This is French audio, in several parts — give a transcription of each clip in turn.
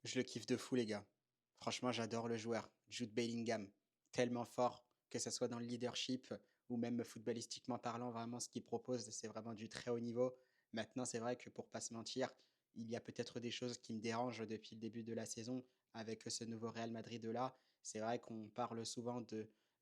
Je le kiffe de fou, les gars. Franchement, j'adore le joueur, Jude Bellingham. Tellement fort, que ce soit dans le leadership ou même footballistiquement parlant, vraiment, ce qu'il propose, c'est vraiment du très haut niveau. Maintenant, c'est vrai que pour pas se mentir, il y a peut-être des choses qui me dérangent depuis le début de la saison avec ce nouveau Real Madrid-là. C'est vrai qu'on parle souvent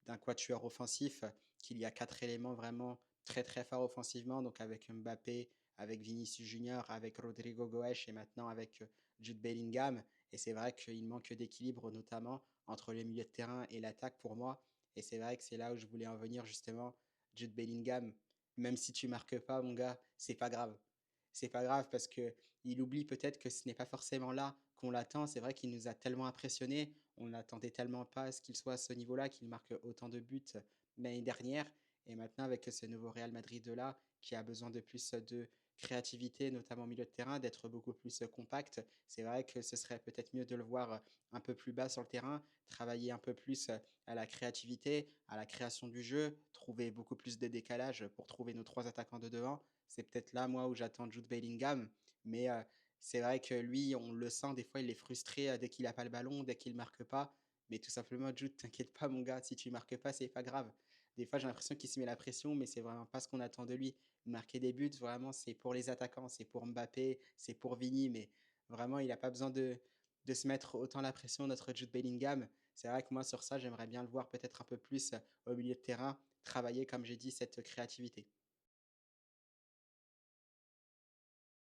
d'un quatuor offensif, qu'il y a quatre éléments vraiment très très forts offensivement, donc avec Mbappé, avec Vinicius Junior, avec Rodrigo Goes et maintenant avec Jude Bellingham. Et c'est vrai qu'il manque d'équilibre, notamment entre le milieu de terrain et l'attaque pour moi. Et c'est vrai que c'est là où je voulais en venir justement. Jude Bellingham, même si tu marques pas, mon gars, c'est pas grave. C'est pas grave parce que il oublie peut-être que ce n'est pas forcément là qu'on l'attend. C'est vrai qu'il nous a tellement impressionnés. On n'attendait tellement pas à ce qu'il soit à ce niveau-là, qu'il marque autant de buts l'année dernière. Et maintenant, avec ce nouveau Real Madrid-là, qui a besoin de plus de créativité, notamment au milieu de terrain, d'être beaucoup plus compact. C'est vrai que ce serait peut-être mieux de le voir un peu plus bas sur le terrain, travailler un peu plus à la créativité, à la création du jeu, trouver beaucoup plus de décalage pour trouver nos trois attaquants de devant. C'est peut-être là, moi, où j'attends Jude Bellingham. Mais c'est vrai que lui, on le sent, des fois, il est frustré dès qu'il n'a pas le ballon, dès qu'il ne marque pas. Mais tout simplement, Jude, t'inquiète pas, mon gars, si tu marques pas, c'est pas grave. Des fois, j'ai l'impression qu'il se met la pression, mais c'est vraiment pas ce qu'on attend de lui. Marquer des buts, vraiment, c'est pour les attaquants, c'est pour Mbappé, c'est pour Vini, mais vraiment, il n'a pas besoin de se mettre autant la pression, notre Jude Bellingham. C'est vrai que moi, sur ça, j'aimerais bien le voir peut-être un peu plus au milieu de terrain, travailler, comme j'ai dit, cette créativité.